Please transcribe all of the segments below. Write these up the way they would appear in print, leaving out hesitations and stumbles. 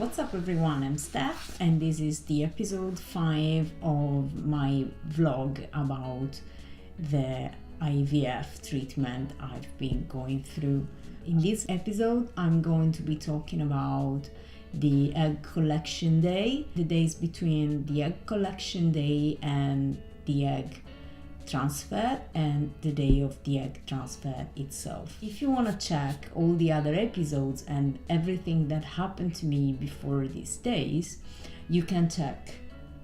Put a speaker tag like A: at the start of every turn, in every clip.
A: What's up everyone, I'm Steph and this is the episode 5 of my vlog about the IVF treatment I've been going through. In this episode I'm going to be talking about the egg collection day, the days between the egg collection day and the egg transfer, and the day of the egg transfer itself. If you want to check all the other episodes and everything that happened to me before these days, you can check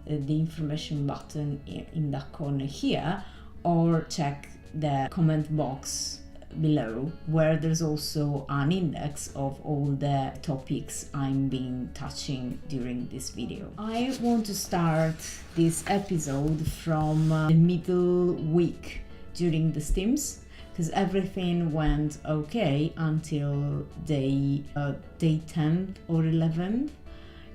A: the information button in that corner here, or check the comment box below where there's also an index of all the topics I'm been touching during this video. I want to start this episode from the middle week during the Stims, because everything went okay until day 10th or 11th.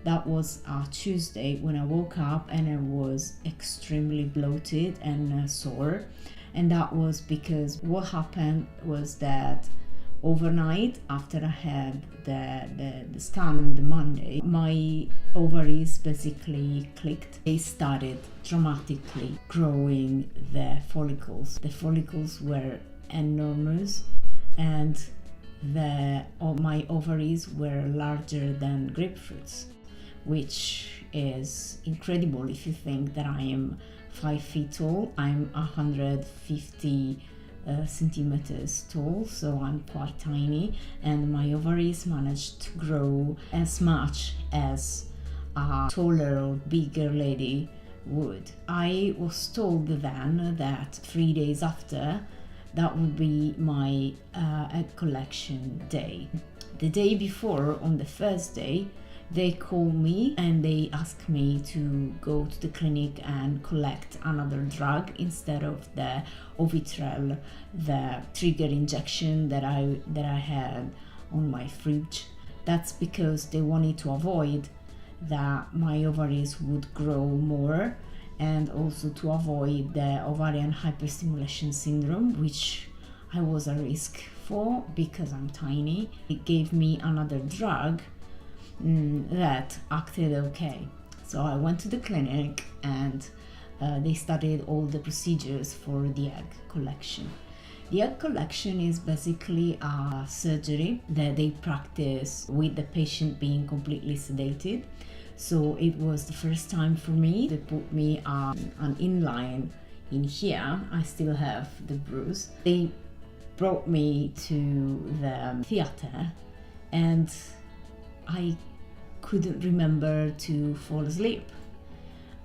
A: That was a Tuesday when I woke up and I was extremely bloated and sore. And that was because what happened was that overnight, after I had the scan on the Monday, my ovaries basically clicked. They started dramatically growing the follicles. The follicles were enormous, and my ovaries were larger than grapefruits, which is incredible if you think that I am 5 feet tall. I'm 150 centimeters tall, so I'm quite tiny, and my ovaries managed to grow as much as a taller or bigger lady would. I was told then that 3 days after, that would be my egg collection day. The day before, on the first day, they called me and they asked me to go to the clinic and collect another drug instead of the Ovitrel, the trigger injection that I had on my fridge. That's because they wanted to avoid that my ovaries would grow more, and also to avoid the ovarian hyperstimulation syndrome, which I was a risk for because I'm tiny. It gave me another drug that acted okay. So I went to the clinic and they studied all the procedures for the egg collection. The egg collection is basically a surgery that they practice with the patient being completely sedated. So it was the first time for me. They put me an inline in here. I still have the bruise. They brought me to the theater and I couldn't remember to fall asleep.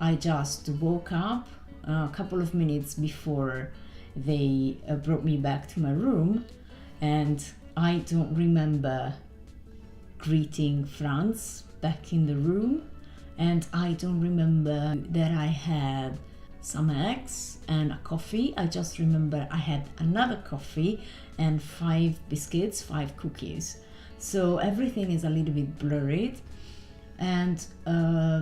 A: I just woke up a couple of minutes before they brought me back to my room, and I don't remember greeting Franz back in the room, and I don't remember that I had some eggs and a coffee. I just remember I had another coffee and 5 biscuits, 5 cookies. So everything is a little bit blurred, and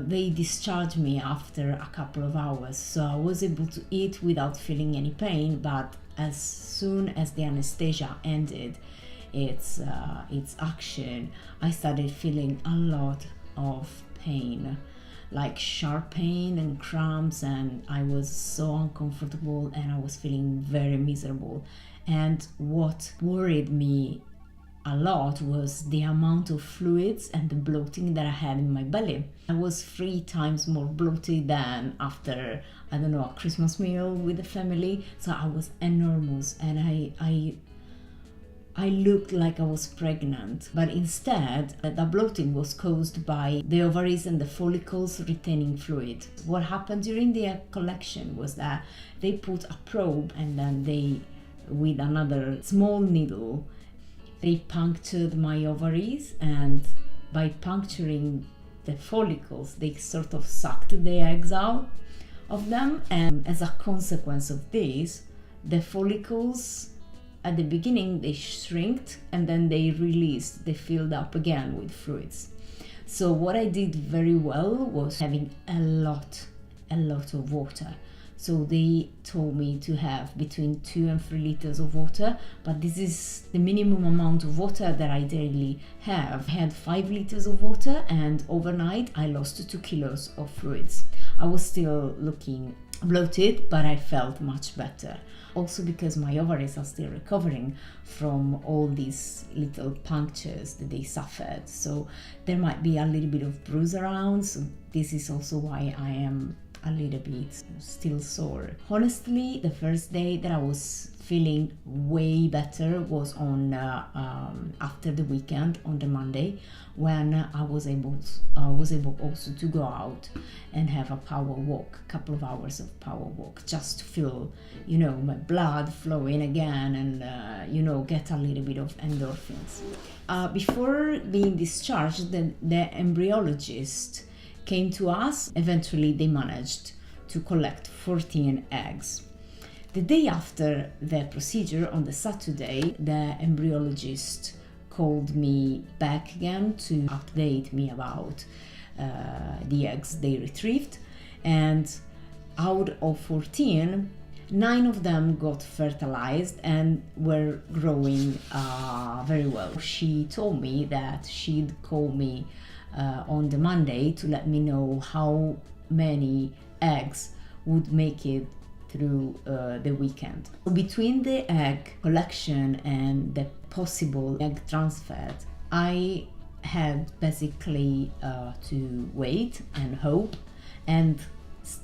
A: they discharged me after a couple of hours. So I was able to eat without feeling any pain, but as soon as the anesthesia ended its action, I started feeling a lot of pain, like sharp pain and cramps, and I was so uncomfortable and I was feeling very miserable. And what worried me a lot was the amount of fluids and the bloating that I had in my belly. I was 3 times more bloated than after, I don't know, a Christmas meal with the family. So I was enormous, and I looked like I was pregnant, but instead the bloating was caused by the ovaries and the follicles retaining fluid. What happened during the egg collection was that they put a probe, and then they, with another small needle, they punctured my ovaries, and by puncturing the follicles, they sort of sucked the eggs out of them. And as a consequence of this, the follicles at the beginning they shrinked, and then they released, they filled up again with fluids. So what I did very well was having a lot of water. So they told me to have between 2 and 3 liters of water, but this is the minimum amount of water that I daily have. I had 5 liters of water, and overnight I lost 2 kilos of fluids. I was still looking bloated, but I felt much better. Also because my ovaries are still recovering from all these little punctures that they suffered. So there might be a little bit of bruise around. So this is also why I am a little bit still sore. Honestly, the first day that I was feeling way better was on after the weekend, on the Monday, when I was able also to go out and have a power walk, a couple of hours of power walk, just to feel, my blood flowing again and get a little bit of endorphins. Before being discharged, the embryologist came to us. Eventually they managed to collect 14 eggs. The day after the procedure, on the Saturday, the embryologist called me back again to update me about the eggs they retrieved, and out of 14, 9 of them got fertilized and were growing very well. She told me that she'd call me on the Monday to let me know how many eggs would make it through the weekend. Between the egg collection and the possible egg transfer, I had basically to wait and hope, and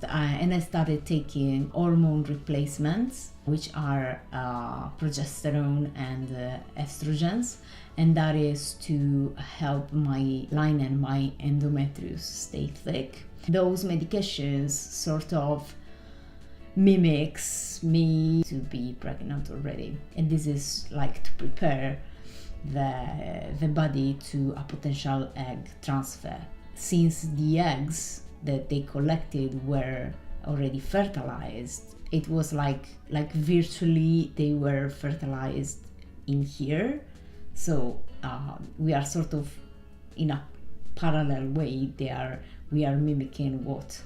A: I started taking hormone replacements, which are progesterone and estrogens, and that is to help my line and my endometrius stay thick. Those medications sort of mimics me to be pregnant already, and this is like to prepare the body to a potential egg transfer. Since the eggs that they collected were already fertilized, it was like virtually they were fertilized in here. So we are sort of in a parallel way. We are mimicking what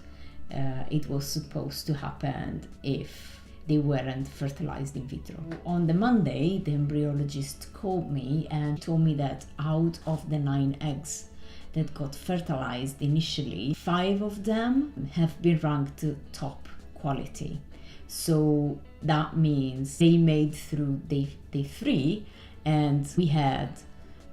A: it was supposed to happen if they weren't fertilized in vitro. On the Monday, the embryologist called me and told me that out of the 9 eggs that got fertilized initially, 5 of them have been ranked top quality. So that means they made through day 3, and we had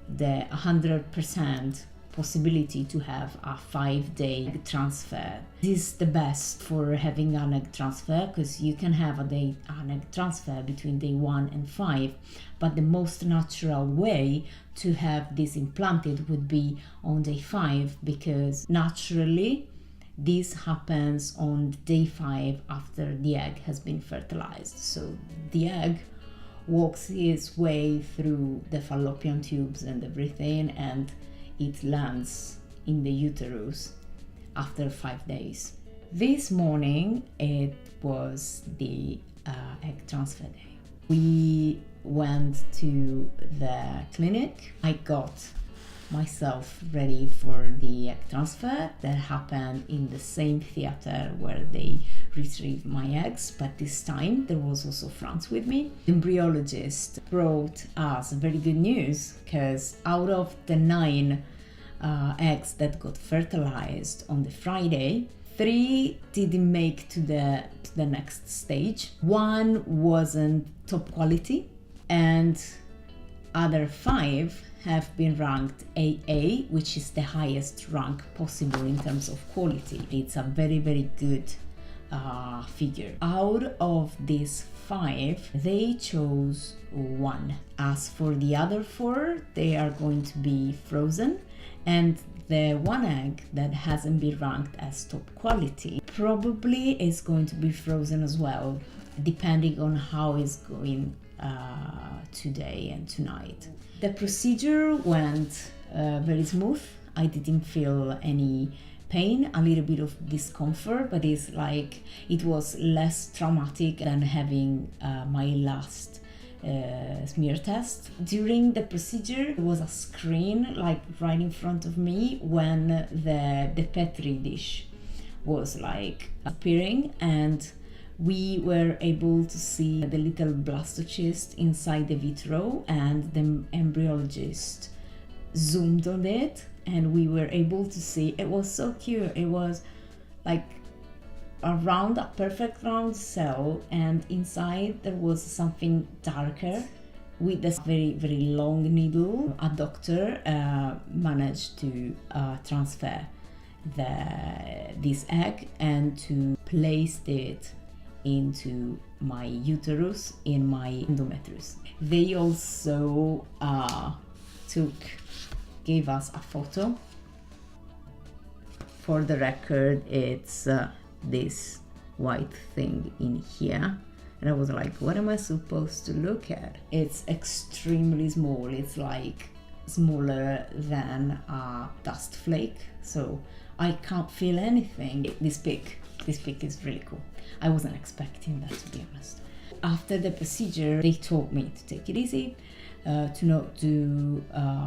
A: the 100% possibility to have a 5-day egg transfer. This is the best for having an egg transfer, because you can have an egg transfer between day 1 and 5, but the most natural way to have this implanted would be on day 5, because naturally this happens on day 5 after the egg has been fertilized. So the egg walks its way through the fallopian tubes and everything, and it lands in the uterus after 5 days. This morning it was the egg transfer day. We went to the clinic. I got myself ready for the egg transfer that happened in the same theater where they retrieved my eggs, but this time there was also France with me. The embryologist brought us very good news, because out of the 9 eggs that got fertilized on the Friday, 3 didn't make to the next stage. 1 wasn't top quality, and other 5 have been ranked AA, which is the highest rank possible in terms of quality. It's a very, very good figure. Out of these 5, they chose 1. As for the other 4, they are going to be frozen, and the 1 egg that hasn't been ranked as top quality probably is going to be frozen as well, depending on how it's going today and tonight. The procedure went very smooth. I didn't feel any pain, a little bit of discomfort, but it's like it was less traumatic than having my last smear test. During the procedure, there was a screen like right in front of me when the Petri dish was like appearing, and we were able to see the little blastocyst inside the vitro, and the embryologist zoomed on it, and we were able to see. It was so cute. It was like a perfect round cell, and inside there was something darker with this very, very long needle. A doctor managed to transfer this egg and to place it into my uterus in my endometrius. They also gave us a photo. For the record, it's this white thing in here, and I was like, what am I supposed to look at? It's extremely small. It's like smaller than a dust flake, so I can't feel anything. This pic is really cool. I wasn't expecting that, to be honest. After the procedure, they told me to take it easy, to not do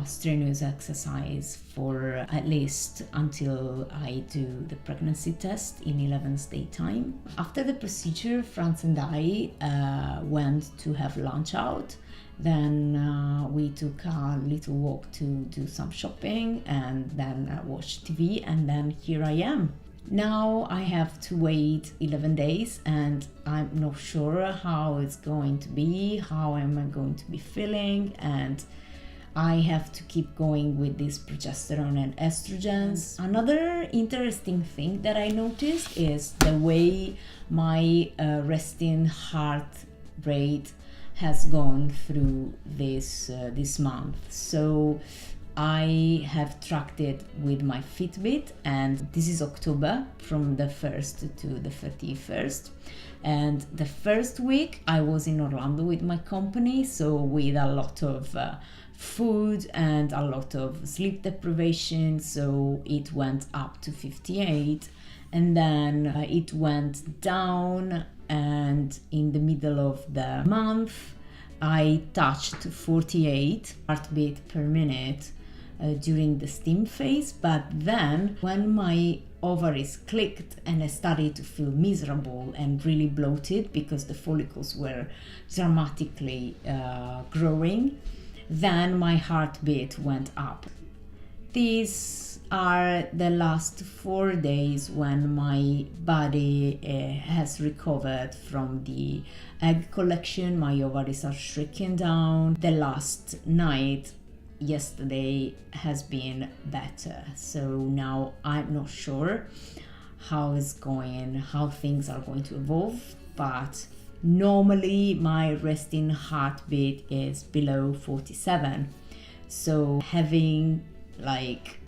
A: strenuous exercise for at least until I do the pregnancy test in 11th day time. After the procedure, Franz and I went to have lunch out. Then we took a little walk to do some shopping, and then watched TV, and then here I am. Now I have to wait 11 days, and I'm not sure how it's going to be, how am I going to be feeling, and I have to keep going with this progesterone and estrogens. Another interesting thing that I noticed is the way my resting heart rate has gone through this month. So I have tracked it with my Fitbit, and this is October from the 1st to the 31st. And the first week I was in Orlando with my company, so with a lot of food and a lot of sleep deprivation, so it went up to 58, and then it went down, and in the middle of the month I touched 48 heartbeat per minute during the stim phase. But then when my ovaries clicked and I started to feel miserable and really bloated because the follicles were dramatically growing, then my heartbeat went up. These are the last 4 days when my body has recovered from the egg collection. My ovaries are shrinking down. The last night, yesterday, has been better. So now I'm not sure how things are going to evolve, but normally my resting heartbeat is below 47. So having like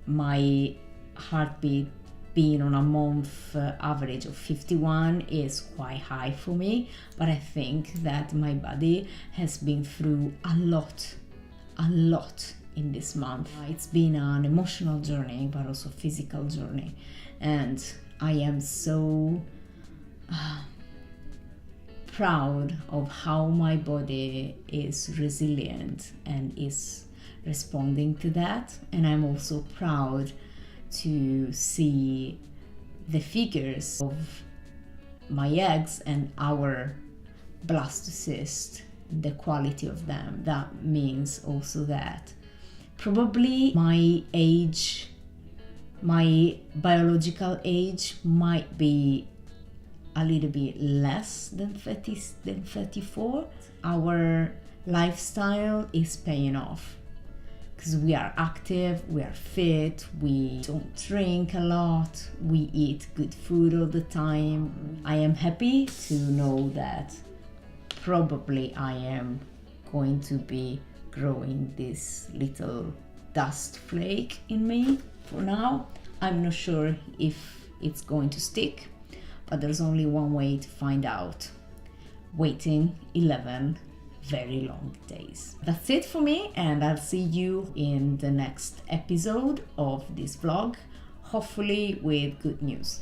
A: my heartbeat being on a month average of 51 is quite high for me, but I think that my body has been through a lot in this month. It's been an emotional journey, but also physical journey, and I am so proud of how my body is resilient and is responding to that. And I'm also proud to see the figures of my eggs and our blastocyst, the quality of them. That means also that probably my biological age might be a little bit less than 34. Our lifestyle is paying off because we are active, we are fit, we don't drink a lot, we eat good food all the time. I am happy to know that probably I am going to be growing this little dust flake in me. For now, I'm not sure if it's going to stick, but there's only one way to find out: waiting 11 very long days. That's it for me, and I'll see you in the next episode of this vlog, hopefully with good news.